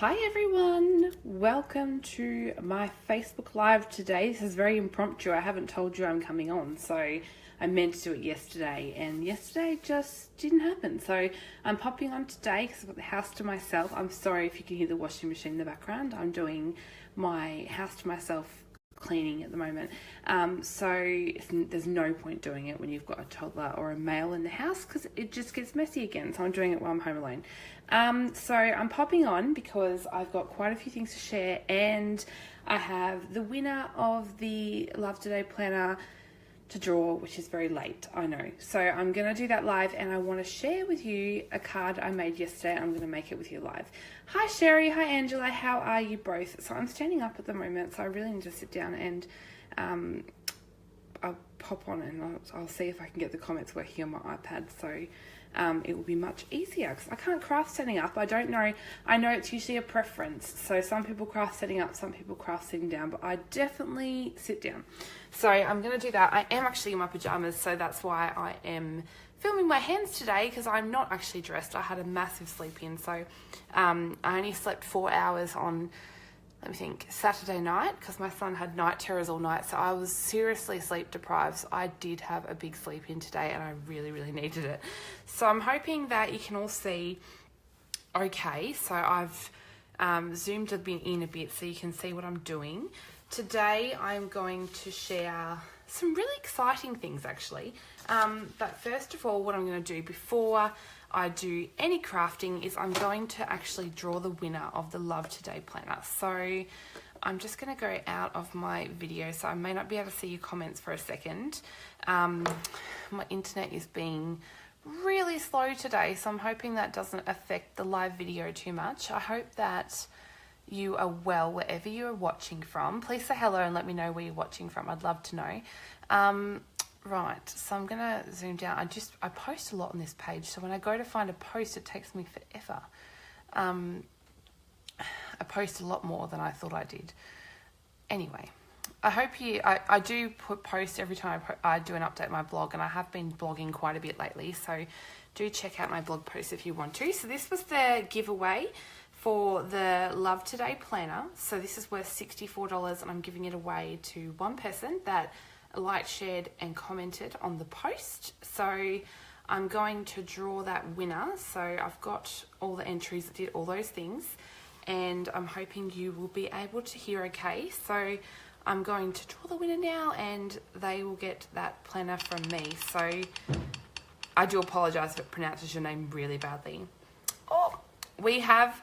Hi everyone, welcome to my Facebook Live today. This is very impromptu. I haven't told you I'm coming on, so I meant to do it yesterday and yesterday just didn't happen. So I'm popping on today because I've got the house to myself. I'm sorry if you can hear the washing machine in the background. I'm doing my house to myself cleaning at the moment. So there's no point doing it when you've got a toddler or a male in the house because it just gets messy again. So I'm doing it while I'm home alone. So I'm popping on because I've got quite a few things to share, and I have the winner of the Love Today planner to draw, which is very late, I know. So I'm going to do that live, and I want to share with you a card I made yesterday. I'm going to make it with you live. Hi Sherry, hi Angela, how are you both? So I'm standing up at the moment, so I really need to sit down and I'll pop on and I'll see if I can get the comments working on my iPad. So it will be much easier because I can't craft standing up. I don't know. I know it's usually a preference. So some people craft sitting up, some people craft sitting down, but I definitely sit down. So I'm going to do that. I am actually in my pajamas, so that's why I am filming my hands today because I'm not actually dressed. I had a massive sleep in. So I only slept 4 hours on, let me think, Saturday night because my son had night terrors all night. So I was seriously sleep deprived. So I did have a big sleep in today and I really, really needed it. So I'm hoping that you can all see okay. So I've zoomed in a bit so you can see what I'm doing. Today I'm going to share some really exciting things actually. But first of all, what I'm going to do before I do any crafting is I'm going to actually draw the winner of the Love Today planner. So I'm just going to go out of my video, so I may not be able to see your comments for a second. My internet is being really slow today, so I'm hoping that doesn't affect the live video too much. I hope that you are well wherever you are watching from. Please say hello and let me know where you're watching from. I'd love to know. Right, so I'm going to zoom down. I post a lot on this page, so when I go to find a post, it takes me forever. I post a lot more than I thought I did. Anyway, I hope I do post every time I do an update my blog, and I have been blogging quite a bit lately, so do check out my blog post if you want to. So this was the giveaway for the Love Today planner. So this is worth $64, and I'm giving it away to one person that liked, shared and commented on the post. So I'm going to draw that winner. So I've got all the entries that did all those things, and I'm hoping you will be able to hear okay. So I'm going to draw the winner now, and they will get that planner from me. So I do apologize if it pronounces your name really badly. Oh, we have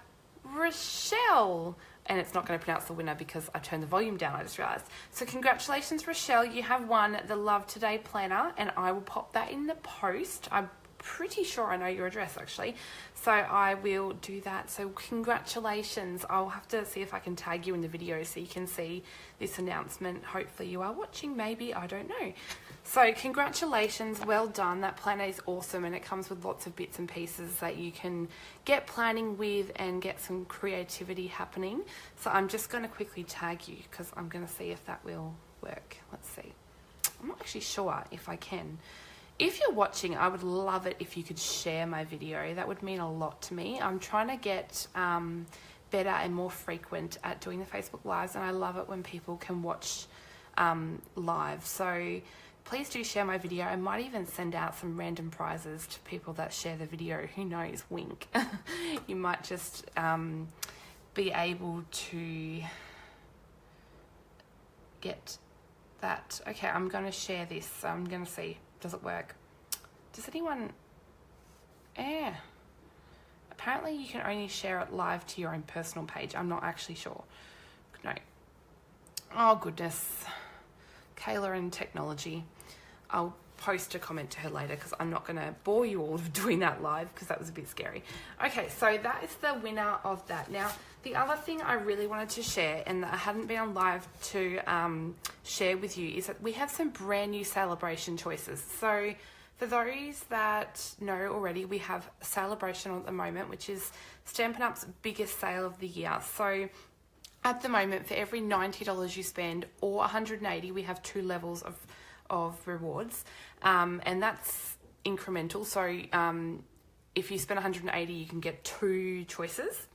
Rochelle. And it's not going to pronounce the winner because I turned the volume down, I just realised. So congratulations, Rochelle. You have won the Love Today planner, and I will pop that in the post. I'm pretty sure I know your address, actually. So I will do that. So congratulations. I'll have to see if I can tag you in the video so you can see this announcement. Hopefully you are watching, maybe, I don't know. So congratulations, well done. That planner is awesome, and it comes with lots of bits and pieces that you can get planning with and get some creativity happening. So I'm just going to quickly tag you because I'm going to see if that will work. Let's see. I'm not actually sure if I can. If you're watching, I would love it if you could share my video. That would mean a lot to me. I'm trying to get better and more frequent at doing the Facebook Lives, and I love it when people can watch live. So please do share my video. I might even send out some random prizes to people that share the video. Who knows? Wink. You might just be able to get that. Okay, I'm going to share this. So I'm going to see. Does it work? Does anyone... Apparently you can only share it live to your own personal page. I'm not actually sure. No. Oh, goodness. Kayla and technology. I'll post a comment to her later because I'm not going to bore you all with doing that live because that was a bit scary. Okay, so that is the winner of that. Now, the other thing I really wanted to share and that I hadn't been on live to share with you is that we have some brand new Sale-a-Bration choices. So for those that know already, we have Sale-a-Bration at the moment, which is Stampin' Up's biggest sale of the year. So at the moment, for every $90 you spend or $180, we have 2 levels of rewards, and that's incremental. So if you spend $180, you can get 2 choices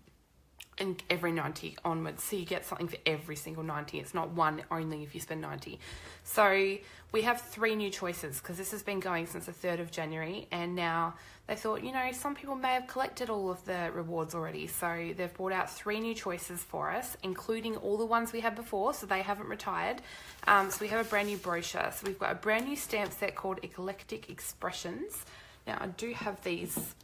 and every 90 onwards, so you get something for every single 90. It's not one only if you spend 90. So we have 3 new choices because this has been going since the 3rd of January, and now they thought, you know, some people may have collected all of the rewards already, so they've brought out 3 new choices for us, including all the ones we had before, so they haven't retired. So we have a brand new brochure. So we've got a brand new stamp set called Eclectic Expressions. Now I do have these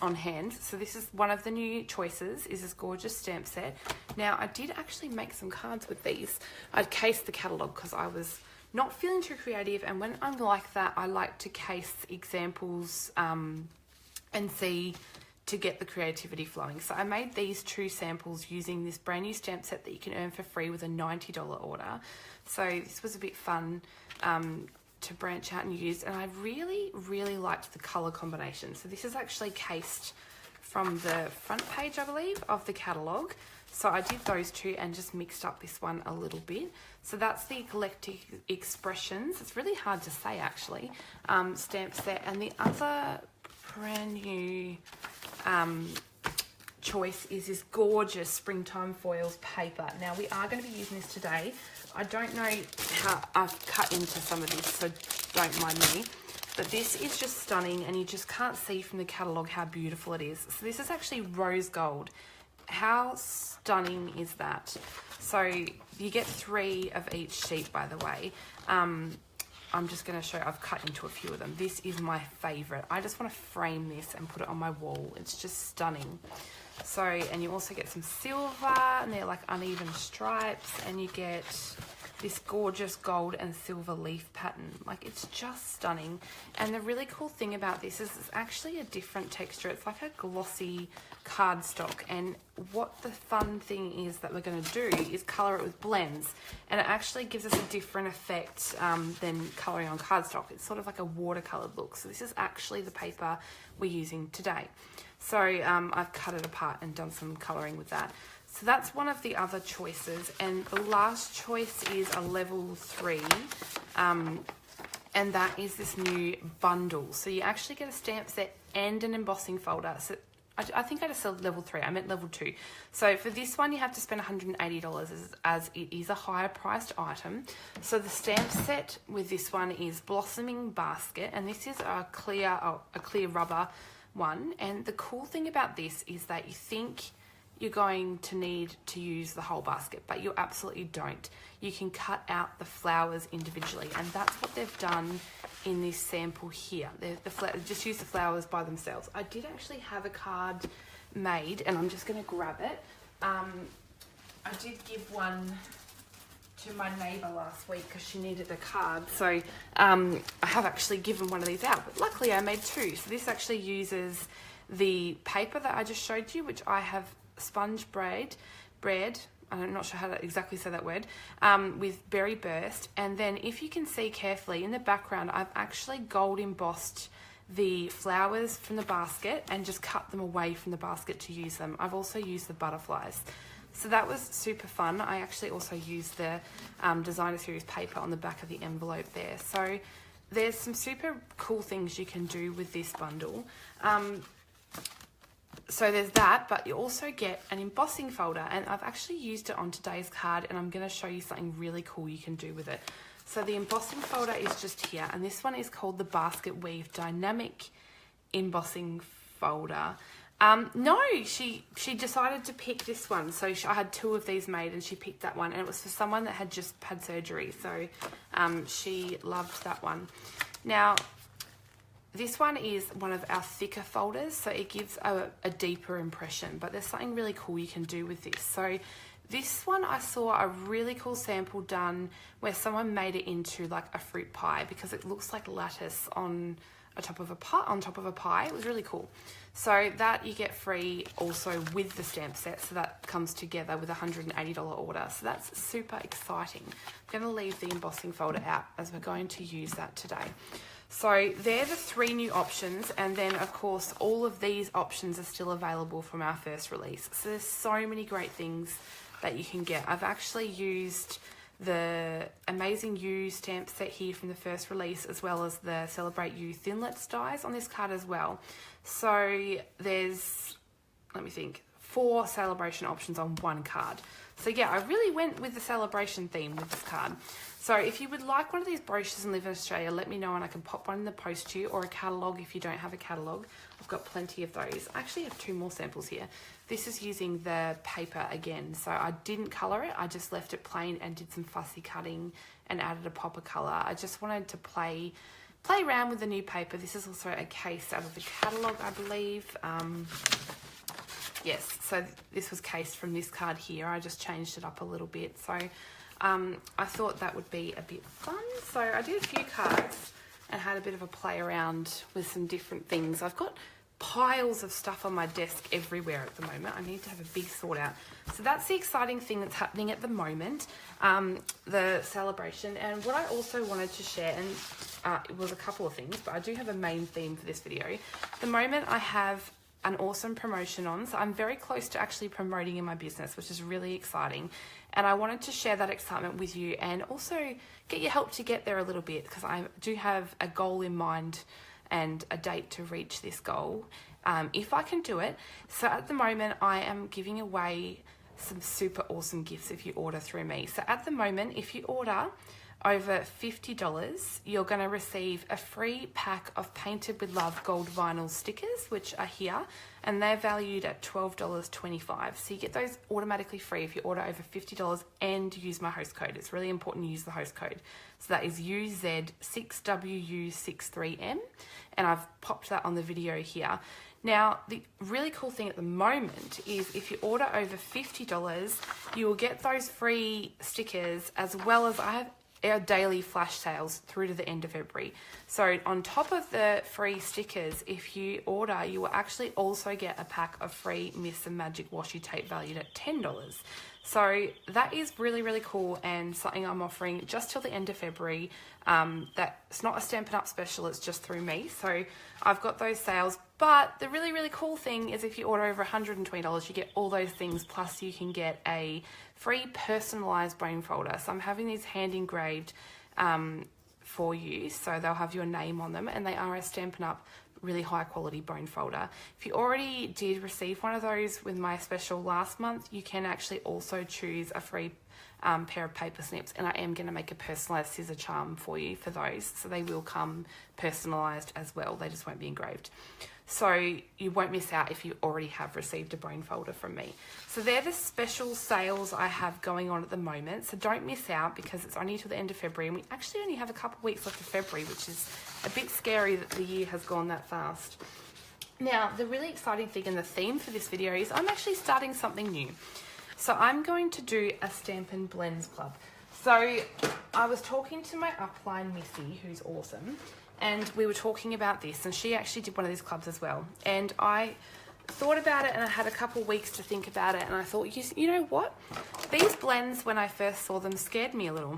on hand. So this is one of the new choices, is this gorgeous stamp set. Now I did actually make some cards with these. I'd cased the catalogue because I was not feeling too creative, and when I'm like that, I like to case examples and see to get the creativity flowing. So I made these 2 samples using this brand new stamp set that you can earn for free with a $90 order. So this was a bit fun to branch out and use, and I really liked the colour combination. So this is actually cased from the front page, I believe, of the catalogue. So I did those 2 and just mixed up this one a little bit. So that's the Eclectic Expressions. It's really hard to say, actually, stamp set. And the other brand new choice is this gorgeous Springtime Foils paper. Now we are going to be using this today. I don't know how I've cut into some of this, so don't mind me. But this is just stunning, and you just can't see from the catalogue how beautiful it is. So this is actually rose gold. How stunning is that? So you get 3 of each sheet, by the way. I'm just going to show, I've cut into a few of them. This is my favourite. I just want to frame this and put it on my wall. It's just stunning. So, and you also get some silver, and they're like uneven stripes, and you get this gorgeous gold and silver leaf pattern. Like, it's just stunning. And the really cool thing about this is it's actually a different texture. It's like a glossy cardstock, and what the fun thing is that we're going to do is colour it with blends, and it actually gives us a different effect than colouring on cardstock. It's sort of like a watercoloured look. So this is actually the paper we're using today. So I've cut it apart and done some colouring with that. So that's one of the other choices, and the last choice is a level 3, and that is this new bundle. So you actually get a stamp set and an embossing folder. So I think I just said level 3, I meant level 2. So for this one, you have to spend $180 as it is a higher priced item. So the stamp set with this one is Blossoming Basket, and this is a clear rubber one. And the cool thing about this is that you think you're going to need to use the whole basket, but you absolutely don't. You can cut out the flowers individually, and that's what they've done in this sample here. Just use the flowers by themselves. I did actually have a card made, and I'm just going to grab it. I did give one to my neighbour last week because she needed a card, so I have actually given one of these out, but luckily I made 2. So this actually uses the paper that I just showed you, which I have sponge bread, I'm not sure how to exactly say that word, with Berry Burst. And then if you can see carefully in the background, I've actually gold embossed the flowers from the basket and just cut them away from the basket to use them. I've also used the butterflies. So that was super fun. I actually also used the Designer Series paper on the back of the envelope there. So there's some super cool things you can do with this bundle. So there's that, but you also get an embossing folder, and I've actually used it on today's card, and I'm going to show you something really cool you can do with it. So the embossing folder is just here, and this one is called the Basket Weave Dynamic Embossing Folder. No, she decided to pick this one. So I had 2 of these made, and she picked that one, and it was for someone that had just had surgery. So she loved that one. Now, this one is one of our thicker folders, so it gives a deeper impression, but there's something really cool you can do with this. So this one, I saw a really cool sample done where someone made it into like a fruit pie, because it looks like lattice on top of a pie. It was really cool. So that you get free also with the stamp set, so that comes together with a $180 order. So that's super exciting. I'm going to leave the embossing folder out as we're going to use that today. So they're the 3 new options, and then of course all of these options are still available from our first release. So there's so many great things that you can get. I've actually used the Amazing You stamp set here from the first release, as well as the Celebrate You Thinlits dies on this card as well. So there's, let me think, 4 Sale-a-Bration options on one card. So yeah, I really went with the Sale-a-Bration theme with this card. So if you would like one of these brochures and live in Australia, let me know and I can pop one in the post to you, or a catalogue if you don't have a catalogue. I've got plenty of those. I actually have 2 more samples here. This is using the paper again. So I didn't colour it. I just left it plain and did some fussy cutting and added a pop of colour. I just wanted to play around with the new paper. This is also a case out of the catalogue, I believe. Yes, so this was cased from this card here. I just changed it up a little bit. So I thought that would be a bit fun. So I did a few cards and had a bit of a play around with some different things. I've got piles of stuff on my desk everywhere at the moment. I need to have a big sort out. So that's the exciting thing that's happening at the moment, the Sale-a-Bration. And what I also wanted to share, and it was a couple of things, but I do have a main theme for this video. At the moment I have an awesome promotion on, so I'm very close to actually promoting in my business, which is really exciting, and I wanted to share that excitement with you and also get your help to get there a little bit, because I do have a goal in mind and a date to reach this goal, if I can do it. So at the moment I am giving away some super awesome gifts if you order through me. So at the moment, if you order over $50, you're going to receive a free pack of Painted with Love gold vinyl stickers, which are here, and they're valued at $12.25. So you get those automatically free if you order over $50 and use my host code. It's really important to use the host code. So that is UZ6WU63M, and I've popped that on the video here. Now, the really cool thing at the moment is if you order over $50, you will get those free stickers, as well as I have our daily flash sales through to the end of February. So on top of the free stickers, if you order, you will actually also get a pack of free Miss and Magic washi tape valued at $10. So that is really, really cool, and something I'm offering just till the end of February. That's not a Stampin' Up special, it's just through me. So I've got those sales, but the really, really cool thing is if you order over $120, you get all those things, plus you can get a free personalised bone folder. So I'm having these hand engraved for you, so they'll have your name on them, and they are a Stampin' Up really high quality bone folder. If you already did receive one of those with my special last month, you can actually also choose a free pair of paper snips, and I am going to make a personalised scissor charm for you for those, so they will come personalised as well. They just won't be engraved. So you won't miss out if you already have received a bone folder from me. So they're the special sales I have going on at the moment. So don't miss out, because it's only till the end of February, and we actually only have a couple of weeks left of February, which is a bit scary that the year has gone that fast. Now, the really exciting thing and the theme for this video is I'm actually starting something new. So I'm going to do a Stampin' Blends Club. So I was talking to my upline, Missy, who's awesome, and we were talking about this, and she actually did one of these clubs as well. And I thought about it, and I had a couple weeks to think about it, and I thought, you know what? These blends, when I first saw them, scared me a little.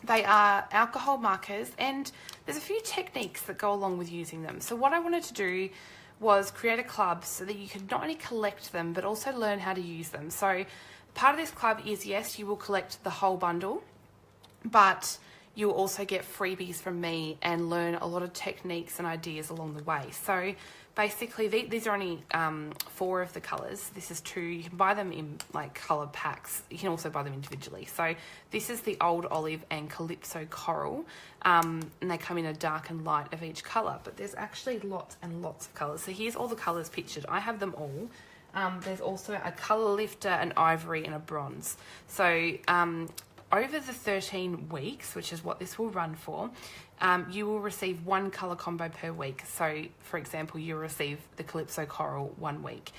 They are alcohol markers, and there's a few techniques that go along with using them. So what I wanted to do was create a club so that you could not only collect them, but also learn how to use them. So part of this club is, yes, you will collect the whole bundle, but you'll also get freebies from me and learn a lot of techniques and ideas along the way. So basically, these are only 4 of the colours. This is 2. You can buy them in like colour packs. You can also buy them individually. So this is the Old Olive and Calypso Coral, and they come in a dark and light of each colour. But there's actually lots and lots of colours. So here's all the colours pictured. I have them all. There's also a colour lifter, an ivory, and a bronze. So over the 13 weeks, which is what this will run for, you will receive 1 colour combo per week. So, for example, you'll receive the Calypso Coral 1 week.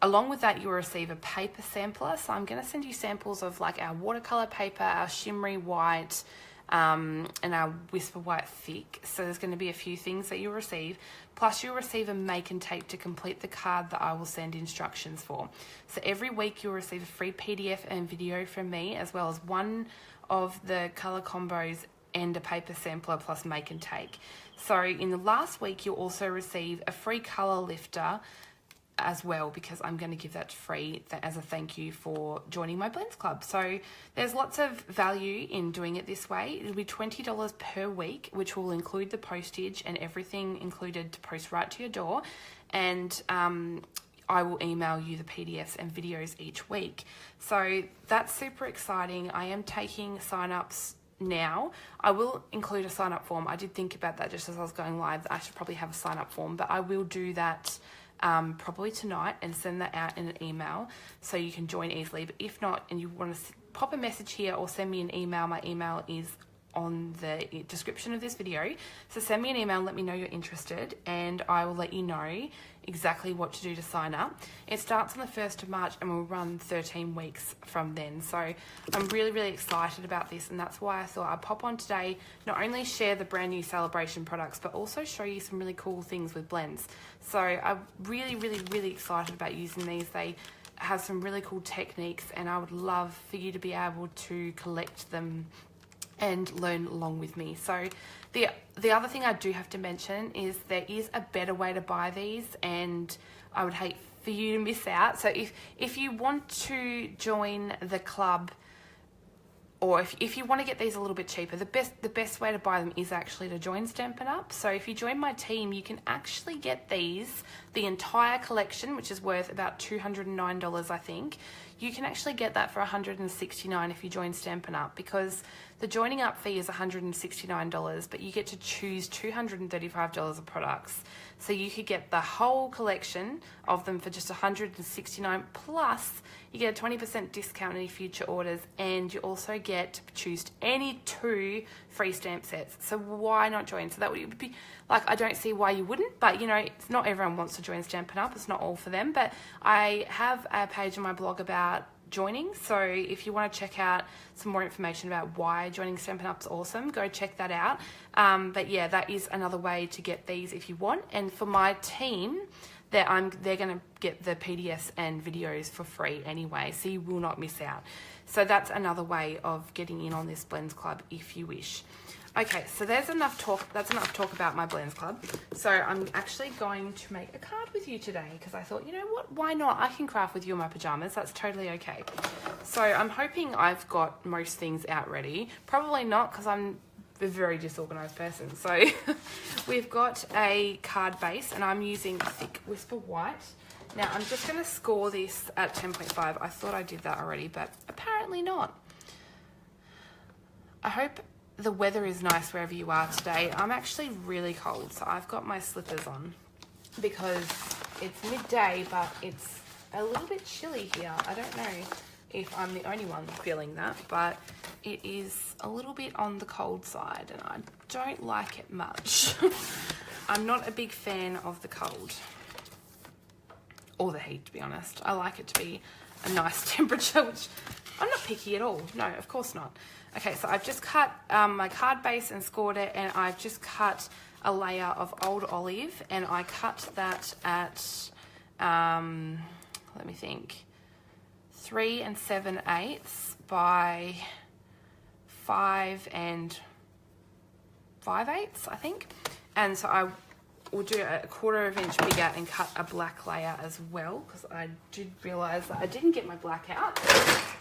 Along with that, you'll receive a paper sampler. So I'm going to send you samples of like our watercolour paper, our shimmery white, and our Whisper White thick. So there's going to be a few things that you'll receive. Plus you'll receive a make and tape to complete the card that I will send instructions for. So every week you'll receive a free PDF and video from me, as well as 1 of the colour combos and a paper sampler plus make and take. So in the last week you'll also receive a free colour lifter as well, because I'm going to give that free as a thank you for joining my Blends Club. So there's lots of value in doing it this way. It'll be $20 per week, which will include the postage and everything included to post right to your door. And I will email you the PDFs and videos each week. So that's super exciting. I am taking sign-ups now. I will include a sign-up form. I did think about that just as I was going live. I should probably have a sign-up form, but I will do that probably tonight and send that out in an email so you can join easily. But if not, and you want to pop a message here or send me an email, my email is on the description of this video. So send me an email and let me know you're interested, and I will let you know exactly what to do to sign up. It starts on the 1st of March and will run 13 weeks from then. So I'm really, really excited about this, and that's why I thought I'd pop on today, not only share the brand new Sale-a-Bration products, but also show you some really cool things with blends. So I'm really, really, really excited about using these. They have some really cool techniques, and I would love for you to be able to collect them and learn along with me. So the other thing I do have to mention is there is a better way to buy these, and I would hate for you to miss out. So if you want to join the club, or if you want to get these a little bit cheaper, the best way to buy them is actually to join Stampin' Up. So if you join my team, you can actually get these, the entire collection, which is worth about $209, I think. You can actually get that for $169 if you join Stampin' Up, because the joining up fee is $169, but you get to choose $235 of products. So you could get the whole collection of them for just $169, plus you get a 20% discount on any future orders, and you also get to choose any 2 free stamp sets. So why not join? So that would be, like, I don't see why you wouldn't, but you know, it's not everyone wants to join Stampin' Up. It's not all for them, but I have a page on my blog about joining, so if you want to check out some more information about why joining Stampin' Up is awesome, go check that out. But yeah, that is another way to get these if you want. And for my team, they're going to get the PDFs and videos for free anyway, so you will not miss out. So that's another way of getting in on this Blends Club if you wish. Okay, so there's enough talk. That's enough talk about my Blends Club. So I'm actually going to make a card with you today, because I thought, you know what, why not? I can craft with you in my pajamas. That's totally okay. So I'm hoping I've got most things out ready. Probably not, because I'm a very disorganized person. So we've got a card base, and I'm using thick Whisper White. Now I'm just going to score this at 10.5. I thought I did that already, but apparently not. I hope the weather is nice wherever you are today. I'm actually really cold, so I've got my slippers on because it's midday, but it's a little bit chilly here. I don't know if I'm the only one feeling that, but it is a little bit on the cold side, and I don't like it much. I'm not a big fan of the cold or the heat, to be honest. I like it to be a nice temperature, which I'm not picky at all. No, of course not. Okay, so I've just cut my card base and scored it, and I've just cut a layer of Old Olive, and I cut that at, let me think, 3 7/8 by 5 5/8, I think. And so I will do a 1/4 inch bigger and cut a black layer as well, because I did realise that I didn't get my black out.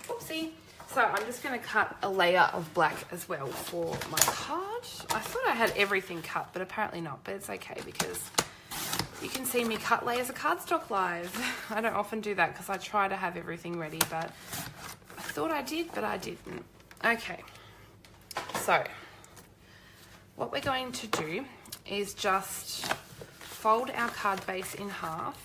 Oopsie. So I'm just going to cut a layer of black as well for my card. I thought I had everything cut, but apparently not. But it's okay, because you can see me cut layers of cardstock live. I don't often do that because I try to have everything ready, but I thought I did, but I didn't. Okay, so what we're going to do is just fold our card base in half.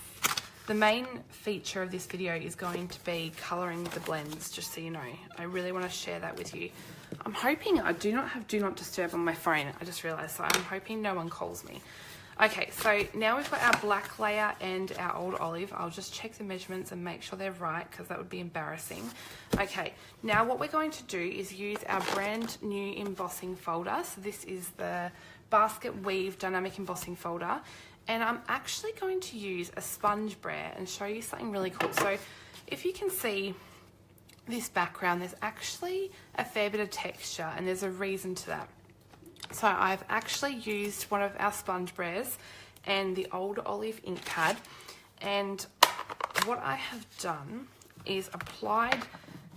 The main feature of this video is going to be colouring the blends, just so you know. I really want to share that with you. I'm hoping I do not have Do Not Disturb on my phone. I just realised, so I'm hoping no one calls me. Okay, so now we've got our black layer and our Old Olive. I'll just check the measurements and make sure they're right, because that would be embarrassing. Okay, now what we're going to do is use our brand new embossing folder. So this is the Basket Weave Dynamic Embossing Folder. And I'm actually going to use a sponge brayer and show you something really cool. So if you can see this background, there's actually a fair bit of texture, and there's a reason to that. So I've actually used one of our sponge brayers and the Old Olive ink pad, and what I have done is applied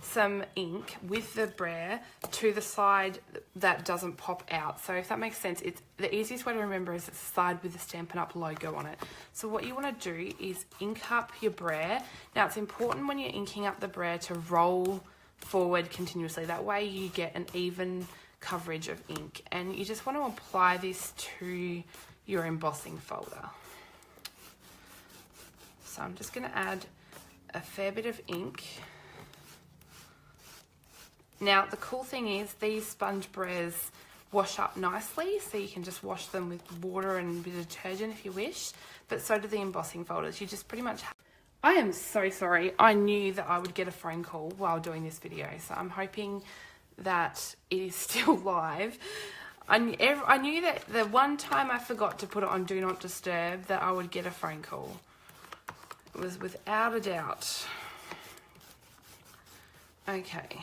some ink with the brayer to the side that doesn't pop out. So if that makes sense, it's the easiest way to remember is it's the side with the Stampin' Up logo on it. So what you want to do is ink up your brayer. Now it's important when you're inking up the brayer to roll forward continuously. That way you get an even coverage of ink, and you just want to apply this to your embossing folder. So I'm just going to add a fair bit of ink. Now the cool thing is these sponge brayers wash up nicely, so you can just wash them with water and a bit of detergent if you wish, but so do the embossing folders. You just pretty much I am so sorry. I knew that I would get a phone call while doing this video, so I'm hoping that it is still live. I knew that the one time I forgot to put it on Do Not Disturb that I would get a phone call. It was without a doubt. Okay.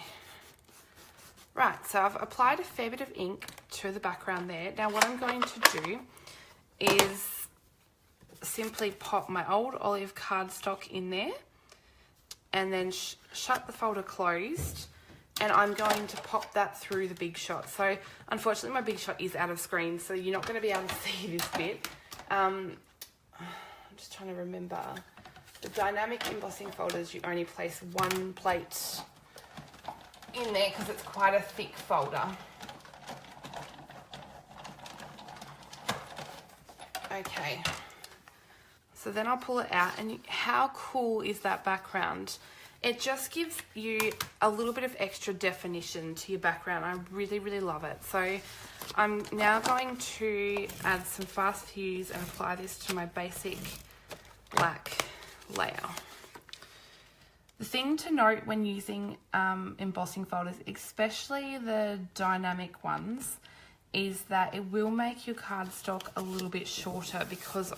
Right, so I've applied a fair bit of ink to the background there. Now what I'm going to do is simply pop my old olive cardstock in there and then shut the folder closed, and I'm going to pop that through the Big Shot. So unfortunately my Big Shot is out of screen, so you're not going to be able to see this bit. I'm just trying to remember. The dynamic embossing folders, you only place one plate in there because it's quite a thick folder. Okay, so then I'll pull it out, and how cool is that background? It just gives you a little bit of extra definition to your background. I really, really love it. So I'm now going to add some fast fuse and apply this to my basic black layer. The thing to note when using embossing folders, especially the dynamic ones, is that it will make your cardstock a little bit shorter because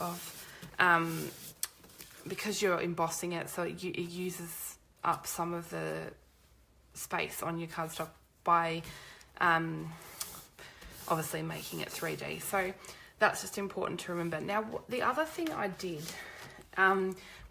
you're embossing it, so it uses up some of the space on your cardstock by obviously making it 3D. So that's just important to remember. Now the other thing I did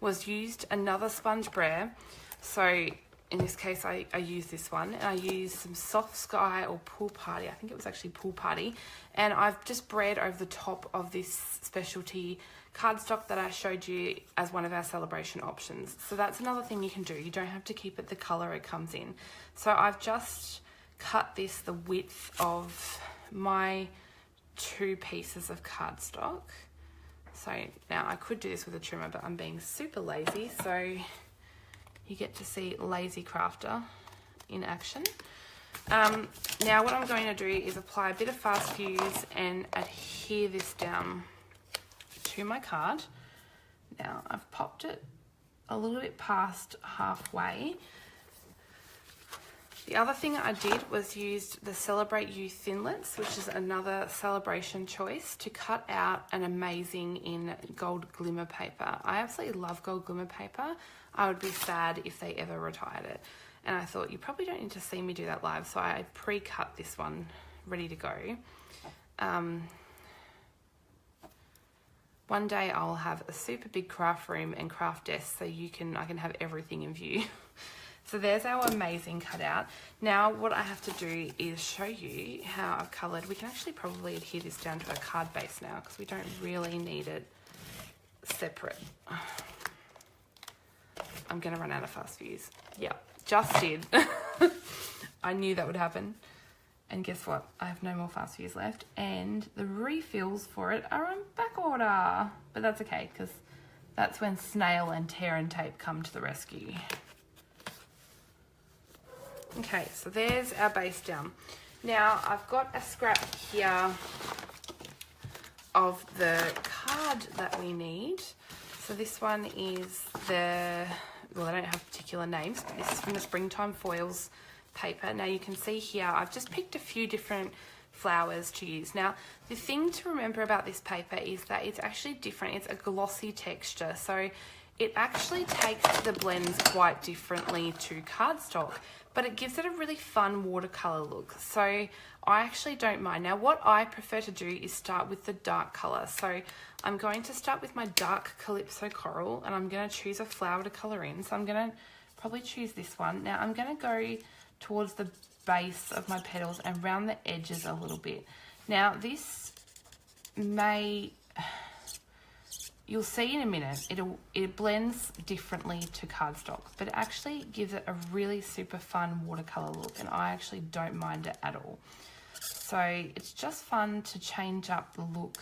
was used another sponge brayer. So in this case I used this one, and I used some Soft Sky or Pool Party. I think it was actually Pool Party, and I've just brayed over the top of this specialty cardstock that I showed you as one of our Sale-a-Bration options. So that's another thing you can do. You don't have to keep it the color it comes in. So I've just cut this the width of my 2 pieces of cardstock. So now I could do this with a trimmer, but I'm being super lazy, so you get to see Lazy Crafter in action. Now what I'm going to do is apply a bit of fast fuse and adhere this down to my card. Now I've popped it a little bit past halfway. The other thing I did was used the Celebrate You Thinlits, which is another Sale-a-Bration choice, to cut out an amazing in gold glimmer paper. I absolutely love gold glimmer paper. I would be sad if they ever retired it. And I thought, you probably don't need to see me do that live, so I pre-cut this one ready to go. One day I'll have a super big craft room and craft desk, so I can have everything in view. So there's our amazing cutout. Now what I have to do is show you how I've coloured. We can actually probably adhere this down to a card base now because we don't really need it separate. I'm going to run out of fast fuse. Yeah, just did. I knew that would happen. And guess what? I have no more fast fuse left. And the refills for it are on back order. But that's okay because that's when snail and tear and tape come to the rescue. Okay, so there's our base down. Now I've got a scrap here of the card that we need. So this one is well, they don't have particular names, but this is from the Springtime Foils paper. Now you can see here, I've just picked a few different flowers to use. Now, the thing to remember about this paper is that it's actually different. It's a glossy texture, so it actually takes the blends quite differently to cardstock, but it gives it a really fun watercolor look. So I actually don't mind. Now what I prefer to do is start with the dark color. So I'm going to start with my dark Calypso Coral, and I'm going to choose a flower to color in. So I'm going to probably choose this one. Now I'm going to go towards the base of my petals and round the edges a little bit. Now this may, you'll see in a minute, it blends differently to cardstock, but it actually gives it a really super fun watercolor look, and I actually don't mind it at all. So it's just fun to change up the look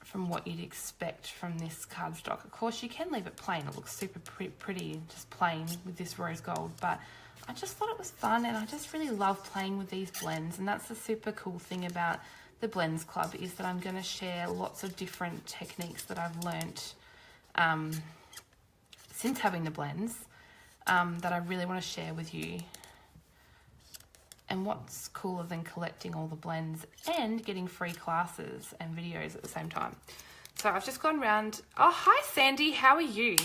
from what you'd expect from this cardstock. Of course, you can leave it plain. It looks super pretty, just plain with this rose gold, but I just thought it was fun, and I just really love playing with these blends. And that's the super cool thing about the Blends Club, is that I'm going to share lots of different techniques that I've learnt since having the blends that I really want to share with you. And what's cooler than collecting all the blends and getting free classes and videos at the same time? So I've just gone round. Oh, hi Sandy, how are you?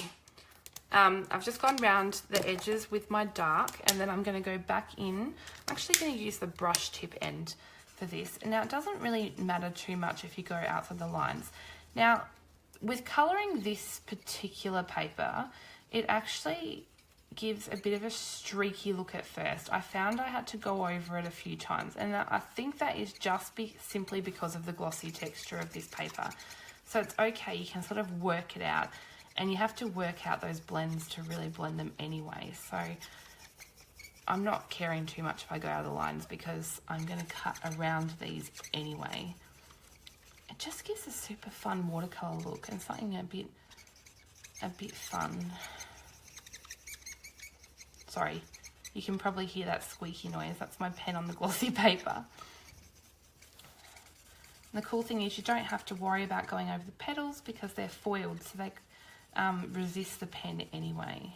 I've just gone round the edges with my dark, and then I'm going to go back in. I'm actually going to use the brush tip end for this. And now it doesn't really matter too much if you go outside the lines. Now, with colouring this particular paper, it actually gives a bit of a streaky look at first. I found I had to go over it a few times, and I think that is just simply because of the glossy texture of this paper. So it's okay, you can sort of work it out, and you have to work out those blends to really blend them anyway. So I'm not caring too much if I go out of the lines, because I'm going to cut around these anyway. It just gives a super fun watercolor look and something a bit fun. Sorry, you can probably hear that squeaky noise. That's my pen on the glossy paper. And the cool thing is you don't have to worry about going over the petals because they're foiled, so they resist the pen anyway.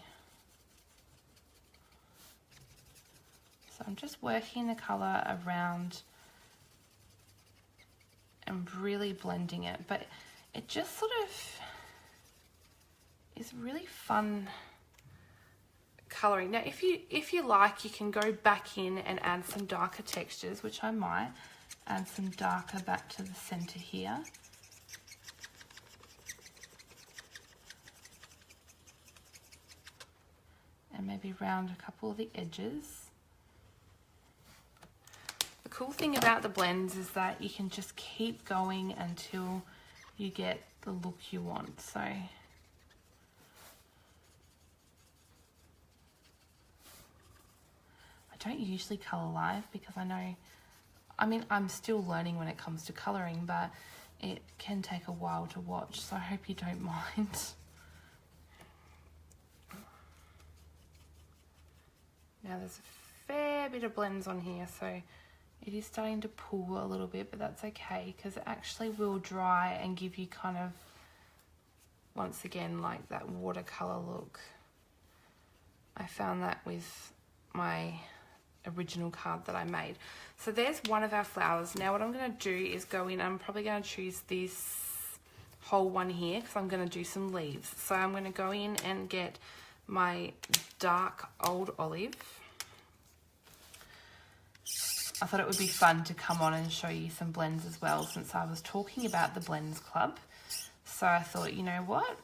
So I'm just working the colour around and really blending it, but it just sort of is really fun colouring. Now if you like, you can go back in and add some darker textures, which I might add some darker back to the centre here. And maybe round a couple of the edges. The cool thing about the blends is that you can just keep going until you get the look you want. So I don't usually colour live because I'm still learning when it comes to colouring, but it can take a while to watch, so I hope you don't mind. Now there's a fair bit of blends on here, so it is starting to pull a little bit, but that's okay because it actually will dry and give you kind of, once again, like that watercolour look. I found that with my original card that I made. So there's one of our flowers. Now what I'm going to do is go in, I'm probably going to choose this whole one here because I'm going to do some leaves. So I'm going to go in and get my dark old olive. I thought it would be fun to come on and show you some blends as well, since I was talking about the Blends Club. So I thought, you know what,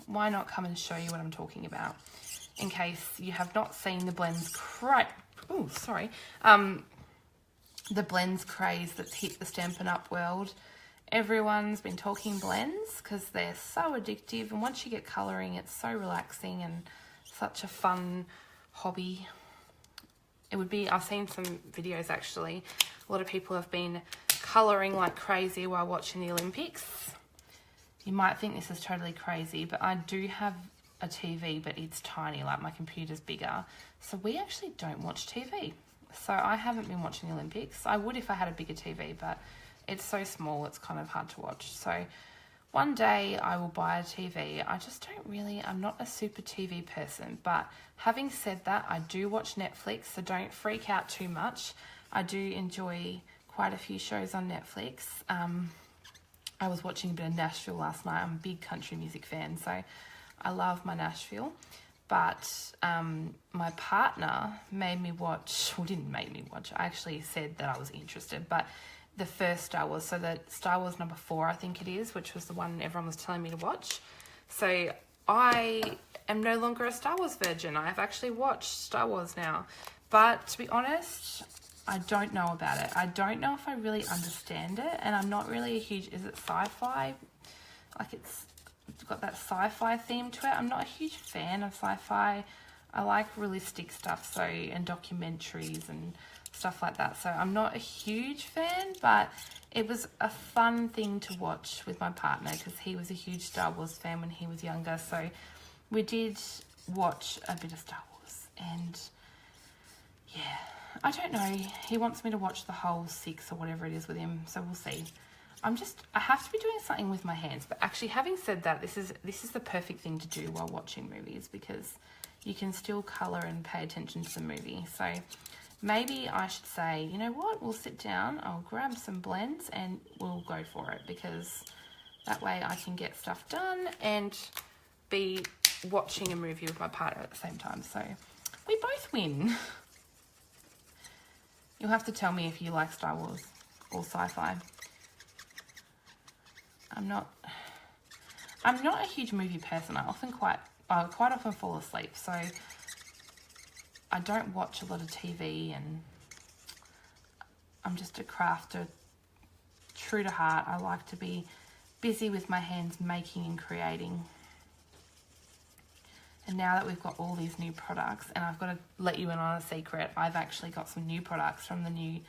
why not come and show you what I'm talking about, in case you have not seen the blends the blends craze that's hit the Stampin' Up world. Everyone's been talking blends because they're so addictive, and once you get colouring, it's so relaxing and such a fun hobby. It would be, I've seen some videos actually, a lot of people have been colouring like crazy while watching the Olympics. You might think this is totally crazy, but I do have a TV, but it's tiny, like my computer's bigger. So we actually don't watch TV. So I haven't been watching the Olympics. I would if I had a bigger TV, but it's so small, it's kind of hard to watch. So one day I will buy a TV. I just don't really, I'm not a super TV person, but having said that, I do watch Netflix, so don't freak out too much. I do enjoy quite a few shows on Netflix. I was watching a bit of Nashville last night. I'm a big country music fan, so I love my Nashville. But my partner made me watch, well, didn't make me watch, I actually said that I was interested, but the first Star Wars, so the Star Wars number 4, I think it is, which was the one everyone was telling me to watch. So I am no longer a Star Wars virgin. I have actually watched Star Wars now. But to be honest, I don't know about it. I don't know if I really understand it. And I'm not really a huge... Is it sci-fi? Like it's got that sci-fi theme to it. I'm not a huge fan of sci-fi. I like realistic stuff, so, and documentaries and stuff like that. So I'm not a huge fan, but it was a fun thing to watch with my partner because he was a huge Star Wars fan when he was younger. So we did watch a bit of Star Wars, and yeah, I don't know. He wants me to watch the whole 6 or whatever it is with him, so we'll see. I have to be doing something with my hands. But actually, having said that, this is the perfect thing to do while watching movies because you can still colour and pay attention to the movie. So maybe I should say, you know what, we'll sit down, I'll grab some blends and we'll go for it because that way I can get stuff done and be watching a movie with my partner at the same time. So we both win. You'll have to tell me if you like Star Wars or sci-fi. I'm not a huge movie person. I quite often fall asleep, so I don't watch a lot of TV, and I'm just a crafter, true to heart. I like to be busy with my hands making and creating. And now that we've got all these new products, and I've got to let you in on a secret, I've actually got some new products from the new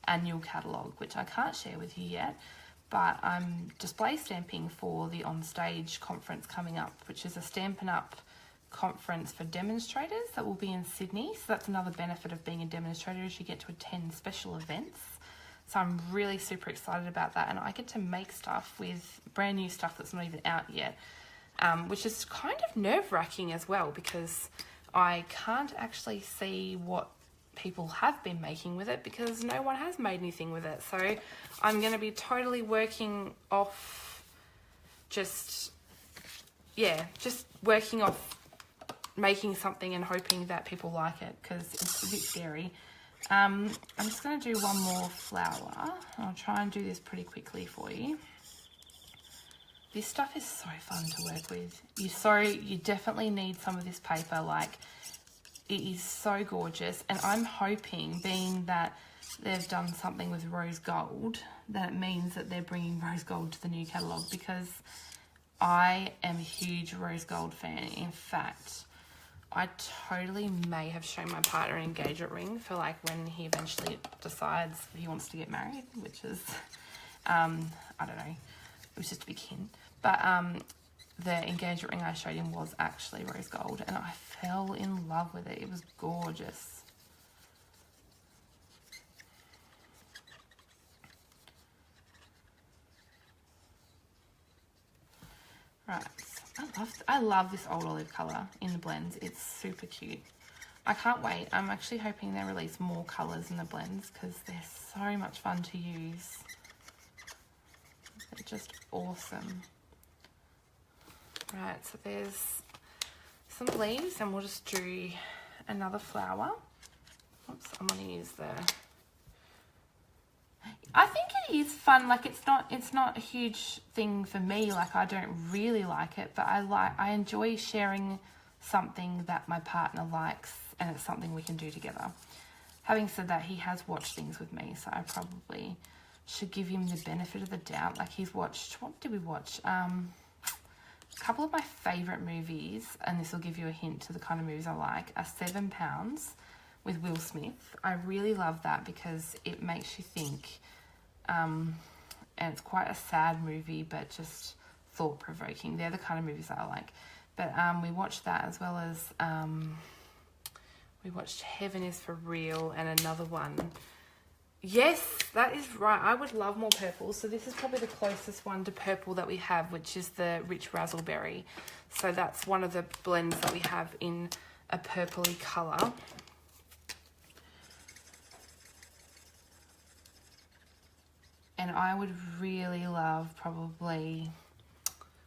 annual catalogue, which I can't share with you yet. But I'm display stamping for the Onstage conference coming up, which is a Stampin' Up conference for demonstrators that will be in Sydney. So that's another benefit of being a demonstrator is you get to attend special events. So I'm really super excited about that. And I get to make stuff with brand new stuff that's not even out yet, which is kind of nerve-wracking as well because I can't actually see what people have been making with it because no one has made anything with it. So I'm going to be totally working off just working off making something and hoping that people like it because it's a bit scary. I'm just going to do one more flower. I'll try and do this pretty quickly for you. This stuff is so fun to work with. You definitely need some of this paper. Like, it is so gorgeous, and I'm hoping, being that they've done something with rose gold, that it means that they're bringing rose gold to the new catalogue because I am a huge rose gold fan. In fact, I totally may have shown my partner an engagement ring for like when he eventually decides he wants to get married, which is, I don't know, it was just a big hint. But the engagement ring I showed him was actually rose gold, and I fell in love with it. It was gorgeous. Right, I love this old olive colour in the blends. It's super cute. I can't wait. I'm actually hoping they release more colours in the blends because they're so much fun to use. They're just awesome. Right, so there's some leaves and we'll just do another flower. Oops, I'm going to use the... I think it is fun. Like, it's not a huge thing for me. Like, I don't really like it, but I enjoy sharing something that my partner likes, and it's something we can do together. Having said that, he has watched things with me, so I probably should give him the benefit of the doubt. Like, he's watched... What did we watch? A couple of my favourite movies, and this will give you a hint to the kind of movies I like, are 7 Pounds with Will Smith. I really love that because it makes you think, and it's quite a sad movie, but just thought-provoking. They're the kind of movies that I like. But we watched that, as well as we watched Heaven is for Real and another one. Yes, that is right. I would love more purple. So this is probably the closest one to purple that we have, which is the Rich Razzleberry. So that's one of the blends that we have in a purpley colour. And I would really love probably...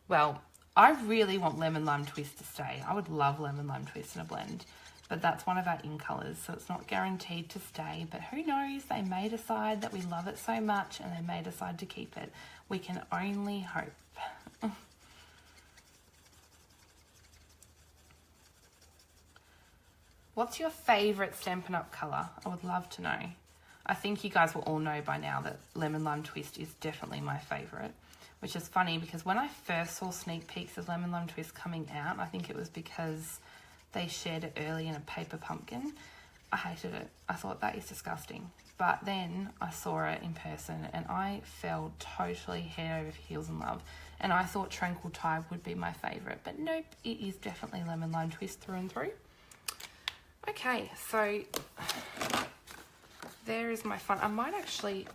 Well, I really want Lemon Lime Twist to stay. I would love Lemon Lime Twist in a blend. But that's one of our in colours, so it's not guaranteed to stay. But who knows? They may decide that we love it so much and they may decide to keep it. We can only hope. What's your favourite Stampin' Up! Colour? I would love to know. I think you guys will all know by now that Lemon Lime Twist is definitely my favourite, which is funny because when I first saw sneak peeks of Lemon Lime Twist coming out, I think it was because they shared it early in a paper pumpkin. I hated it. I thought that is disgusting. But then I saw it in person and I fell totally head over heels in love. And I thought Tranquil Tide would be my favourite. But nope, it is definitely Lemon Lime Twist through and through. Okay, so there is my fun. I might actually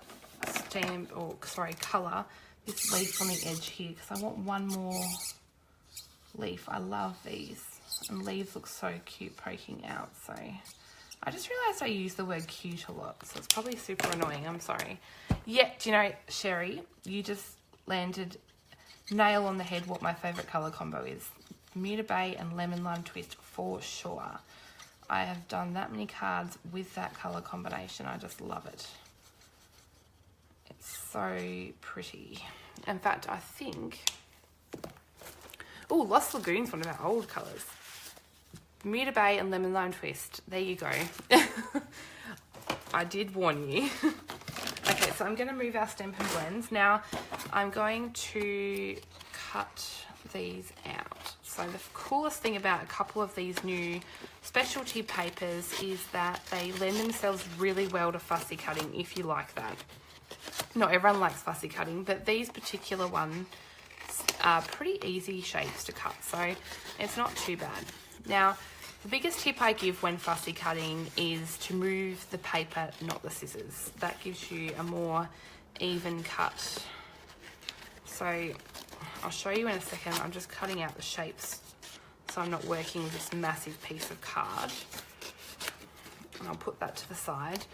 colour this leaf on the edge here because I want one more leaf. I love these. And leaves look so cute poking out, so I just realised I use the word cute a lot, so it's probably super annoying. I'm sorry. Yeah, do you know, Sherry, you just landed nail on the head what my favourite colour combo is. Bermuda Bay and Lemon Lime Twist for sure. I have done that many cards with that colour combination. I just love it. It's so pretty. In fact, I think... Oh, Lost Lagoon's one of our old colours. Bermuda Bay and Lemon Lime Twist. There you go. I did warn you. Okay, so I'm going to move our Stampin' blends. Now, I'm going to cut these out. So the coolest thing about a couple of these new specialty papers is that they lend themselves really well to fussy cutting if you like that. Not everyone likes fussy cutting, but these particular ones are pretty easy shapes to cut, so it's not too bad. Now, the biggest tip I give when fussy cutting is to move the paper, not the scissors. That gives you a more even cut. So I'll show you in a second. I'm just cutting out the shapes so I'm not working with this massive piece of card. And I'll put that to the side.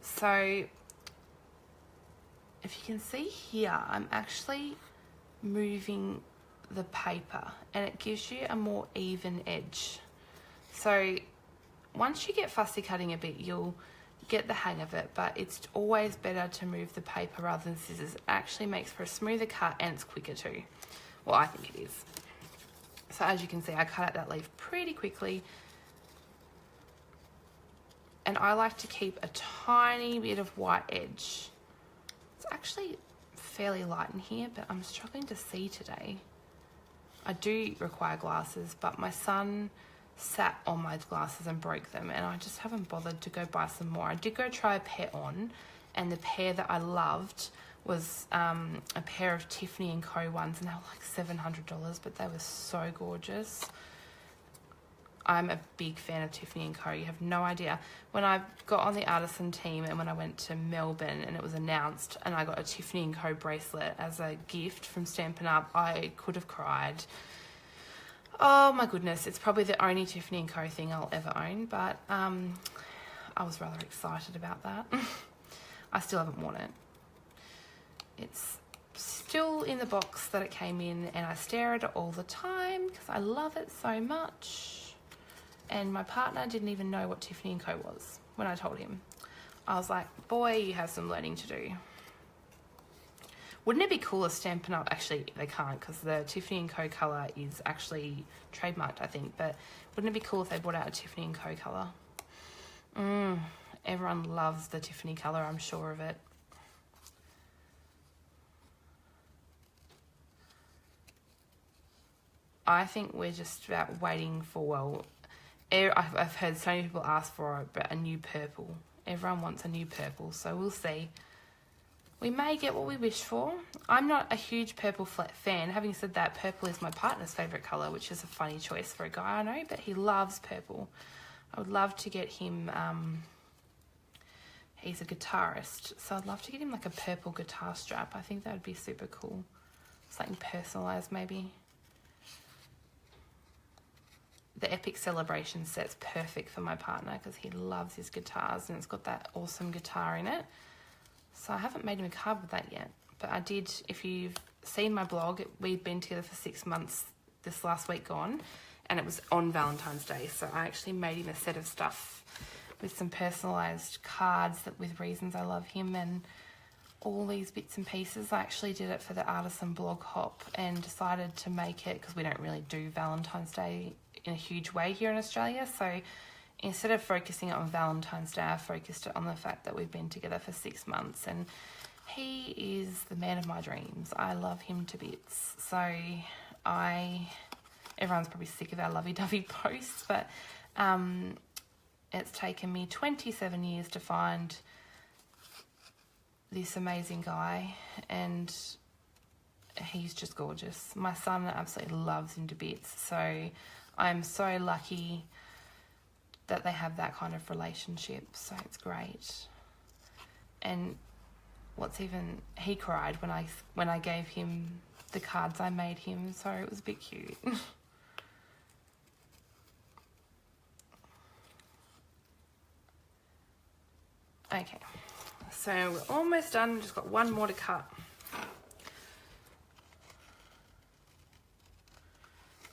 So if you can see here, I'm actually moving the paper and it gives you a more even edge. So once you get fussy cutting a bit, you'll get the hang of it, but it's always better to move the paper rather than scissors. It actually makes for a smoother cut and it's quicker too. Well, I think it is. So as you can see, I cut out that leaf pretty quickly. And I like to keep a tiny bit of white edge. It's actually fairly light in here, but I'm struggling to see today. I do require glasses, but my son sat on my glasses and broke them, and I just haven't bothered to go buy some more. I did go try a pair on, and the pair that I loved was a pair of Tiffany & Co. ones, and they were like $700, but they were so gorgeous. I'm a big fan of Tiffany & Co. You have no idea. When I got on the artisan team and when I went to Melbourne and it was announced and I got a Tiffany & Co. bracelet as a gift from Stampin' Up, I could have cried. Oh my goodness, it's probably the only Tiffany & Co. thing I'll ever own, but I was rather excited about that. I still haven't worn it. It's still in the box that it came in and I stare at it all the time because I love it so much. And my partner didn't even know what Tiffany & Co. was when I told him. I was like, boy, you have some learning to do. Wouldn't it be cool if Stampin' Up, actually they can't because the Tiffany & Co. colour is actually trademarked, I think, but wouldn't it be cool if they brought out a Tiffany & Co. colour? Everyone loves the Tiffany colour, I'm sure of it. I think we're just about waiting for, well, I've heard so many people ask for it, but a new purple. Everyone wants a new purple, so we'll see. We may get what we wish for. I'm not a huge purple fan. Having said that, purple is my partner's favourite colour, which is a funny choice for a guy, I know, but he loves purple. I would love to get him, he's a guitarist, so I'd love to get him like a purple guitar strap. I think that would be super cool. Something personalised maybe. The Epic Sale-a-Bration set's perfect for my partner because he loves his guitars and it's got that awesome guitar in it. So I haven't made him a card with that yet. But I did, if you've seen my blog, we've been together for 6 months this last week gone. And it was on Valentine's Day. So I actually made him a set of stuff with some personalised cards that with reasons I love him and all these bits and pieces. I actually did it for the Artisan blog hop and decided to make it because we don't really do Valentine's Day in a huge way here in Australia. So instead of focusing on Valentine's Day, I focused on the fact that we've been together for 6 months, and he is the man of my dreams. I love him to bits. So everyone's probably sick of our lovey-dovey posts, but it's taken me 27 years to find this amazing guy, and he's just gorgeous. My son absolutely loves him to bits, so I'm so lucky that they have that kind of relationship, so it's great. And he cried when I gave him the cards I made him, so it was a bit cute. Okay, so we're almost done. We've just got one more to cut.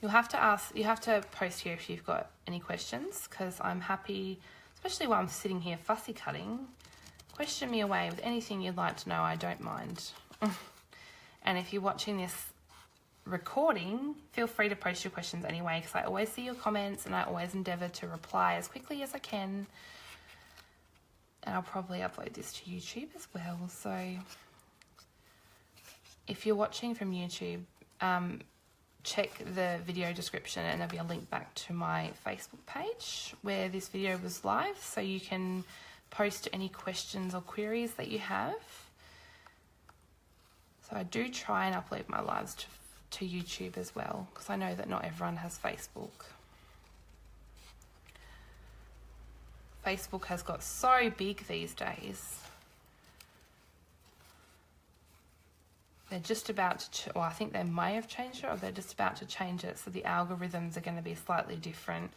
You have to post here if you've got any questions, because I'm happy, especially while I'm sitting here fussy cutting, question me away with anything you'd like to know. I don't mind. And if you're watching this recording, feel free to post your questions anyway, because I always see your comments and I always endeavour to reply as quickly as I can. And I'll probably upload this to YouTube as well. So if you're watching from YouTube, check the video description and there'll be a link back to my Facebook page where this video was live, so you can post any questions or queries that you have. So I do try and upload my lives to YouTube as well, because I know that not everyone has Facebook. Facebook has got so big these days. They're just about to, or I think they may have changed it, or they're just about to change it, so the algorithms are going to be slightly different,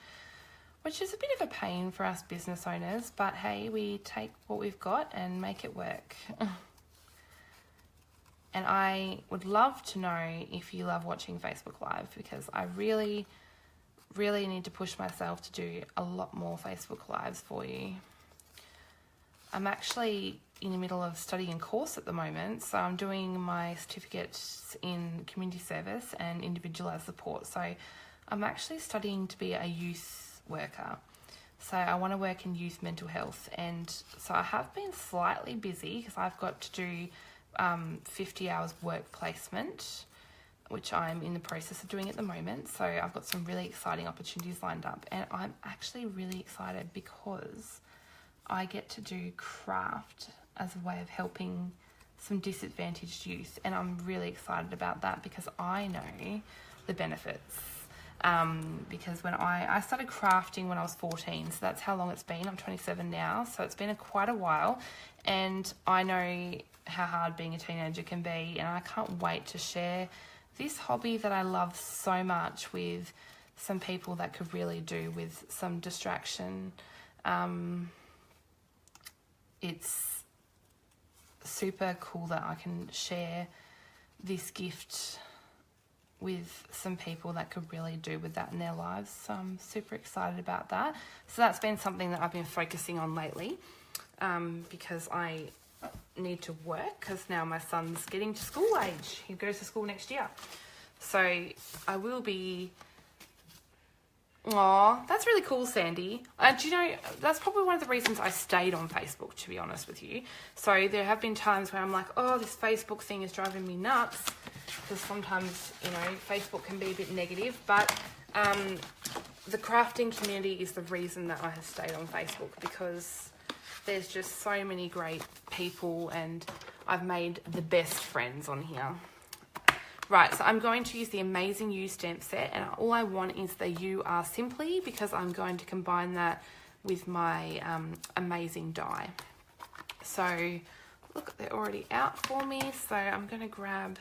which is a bit of a pain for us business owners, but hey, we take what we've got and make it work. And I would love to know if you love watching Facebook Live, because I really, really need to push myself to do a lot more Facebook Lives for you. I'm actually in the middle of studying a course at the moment, so I'm doing my certificates in community service and individualised support. So I'm actually studying to be a youth worker. So I want to work in youth mental health, and so I have been slightly busy because I've got to do 50 hours work placement, which I'm in the process of doing at the moment. So I've got some really exciting opportunities lined up, and I'm actually really excited because I get to do craft as a way of helping some disadvantaged youth, and I'm really excited about that because I know the benefits. Because when I started crafting when I was 14, so that's how long it's been. I'm 27 now, so it's been quite a while, and I know how hard being a teenager can be, and I can't wait to share this hobby that I love so much with some people that could really do with some distraction. It's super cool that I can share this gift with some people that could really do with that in their lives. So I'm super excited about that. So that's been something that I've been focusing on lately, because I need to work, because now my son's getting to school age. He goes to school next year. So I will be... Aw, that's really cool, Sandy. Do you know, that's probably one of the reasons I stayed on Facebook, to be honest with you. So there have been times where I'm like, oh, this Facebook thing is driving me nuts, because sometimes, you know, Facebook can be a bit negative, but the crafting community is the reason that I have stayed on Facebook, because there's just so many great people and I've made the best friends on here. Right, so I'm going to use the Amazing You stamp set, and all I want is the You Are Simply, because I'm going to combine that with my Amazing die. So look, they're already out for me, so I'm going to grab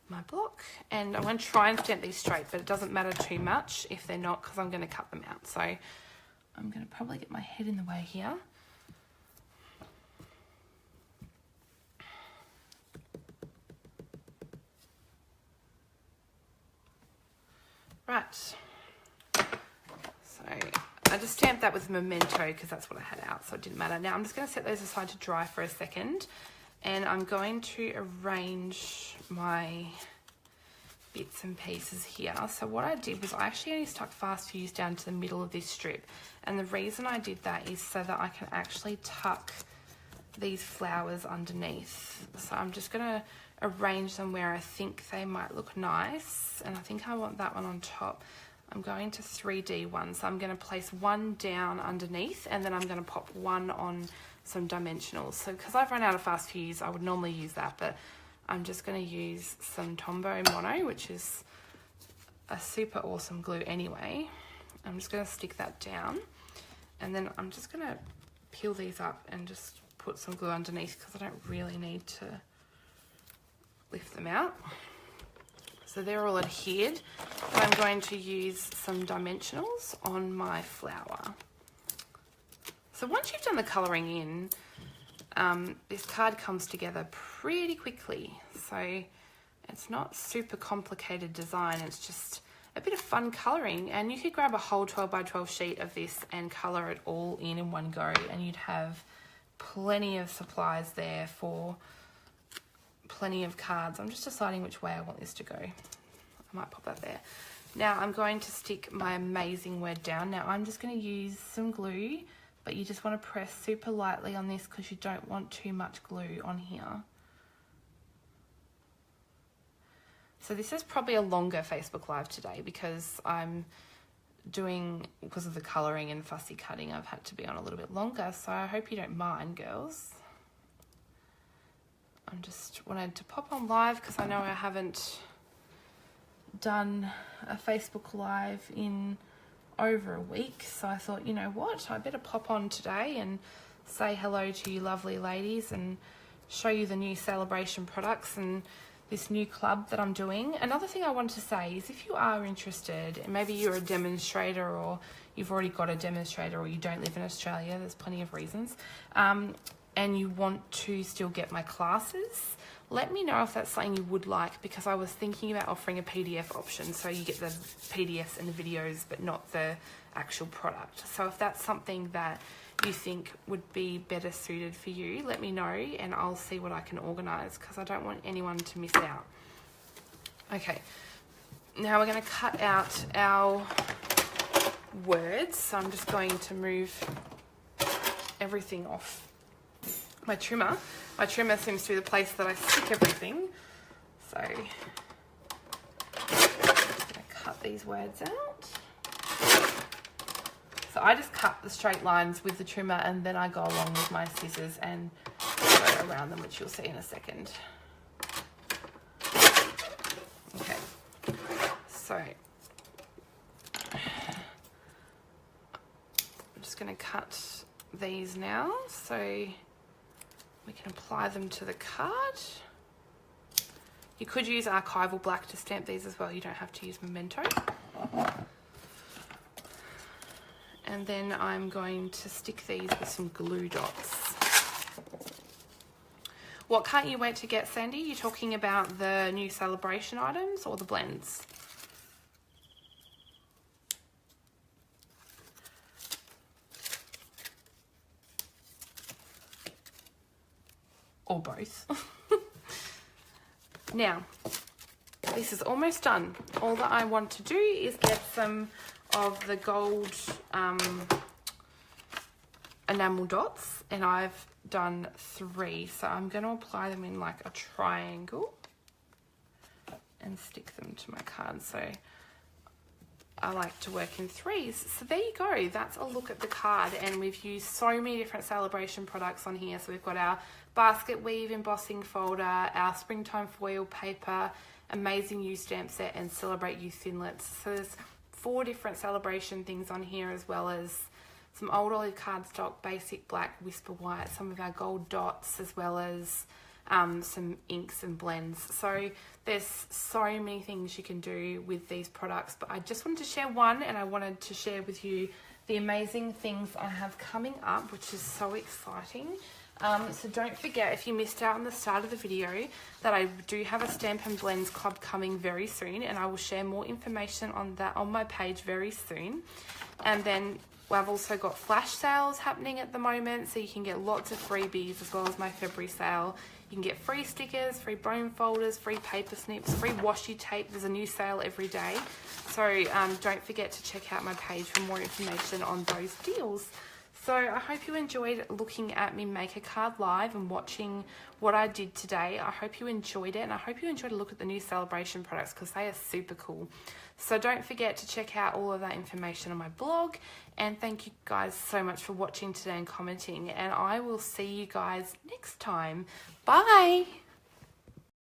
my block and I'm going to try and stamp these straight, but it doesn't matter too much if they're not, because I'm going to cut them out. So I'm going to probably get my head in the way here. Right, so I just stamped that with Memento because that's what I had out, so it didn't matter. Now I'm just going to set those aside to dry for a second, and I'm going to arrange my bits and pieces here. So what I did was I actually only stuck fast fuse down to the middle of this strip, and the reason I did that is so that I can actually tuck these flowers underneath. So I'm just going to arrange them where I think they might look nice, and I think I want that one on top. I'm going to 3D one, so I'm going to place one down underneath, and then I'm going to pop one on some dimensionals. So because I've run out of fast fuse, I would normally use that, but I'm just going to use some Tombow Mono, which is a super awesome glue anyway. I'm just going to stick that down, and then I'm just going to peel these up and just put some glue underneath because I don't really need to lift them out. So they're all adhered, but I'm going to use some dimensionals on my flower. So once you've done the colouring in, this card comes together pretty quickly. So it's not super complicated design, it's just a bit of fun colouring, and you could grab a whole 12 by 12 sheet of this and colour it all in one go, and you'd have plenty of supplies there for plenty of cards. I'm just deciding which way I want this to go. I might pop that there. Now I'm going to stick my amazing word down. Now I'm just going to use some glue, but you just want to press super lightly on this because you don't want too much glue on here. So this is probably a longer Facebook Live today because because of the colouring and fussy cutting, I've had to be on a little bit longer, so I hope you don't mind, girls. I just wanted to pop on live because I know I haven't done a Facebook Live in over a week, so I thought, you know what, I better pop on today and say hello to you lovely ladies and show you the new Sale-a-Bration products and this new club that I'm doing. Another thing I wanted to say is if you are interested, and maybe you're a demonstrator or you've already got a demonstrator or you don't live in Australia, there's plenty of reasons, and you want to still get my classes, let me know if that's something you would like, because I was thinking about offering a PDF option so you get the PDFs and the videos but not the actual product. So if that's something that you think would be better suited for you, let me know and I'll see what I can organise, because I don't want anyone to miss out. Okay, now we're going to cut out our words, so I'm just going to move everything off my trimmer. My trimmer seems to be the place that I stick everything, so I'm just going to cut these words out. So I just cut the straight lines with the trimmer and then I go along with my scissors and go around them, which you'll see in a second. Okay, so I'm just going to cut these now so we can apply them to the card. You could use archival black to stamp these as well, you don't have to use memento. And then I'm going to stick these with some glue dots. What can't you wait to get, Sandy? You talking about the new Sale-a-Bration items or the blends? Or both. Now, this is almost done. All that I want to do is get some of the gold enamel dots, and I've done 3, so I'm going to apply them in like a triangle and stick them to my card. So I like to work in 3s. So there you go, that's a look at the card, and we've used so many different Sale-a-Bration products on here. So we've got our basket weave embossing folder, our springtime foil paper, amazing U stamp set, and Celebrate You thinlits. So there's 4 different Sale-a-Bration things on here, as well as some old olive cardstock, basic black, whisper white, some of our gold dots, as well as some inks and blends. So there's so many things you can do with these products, but I just wanted to share one, and I wanted to share with you the amazing things I have coming up, which is so exciting. So don't forget, if you missed out on the start of the video, that I do have a Stampin' Blends Club coming very soon, and I will share more information on that on my page very soon. And then I've also got flash sales happening at the moment, so you can get lots of freebies as well as my February sale. You can get free stickers, free bone folders, free paper snips, free washi tape. There's a new sale every day. So don't forget to check out my page for more information on those deals. So I hope you enjoyed looking at me make a card live and watching what I did today. I hope you enjoyed it, and I hope you enjoyed a look at the new Sale-a-Bration products because they are super cool. So don't forget to check out all of that information on my blog, and thank you guys so much for watching today and commenting, and I will see you guys next time. Bye!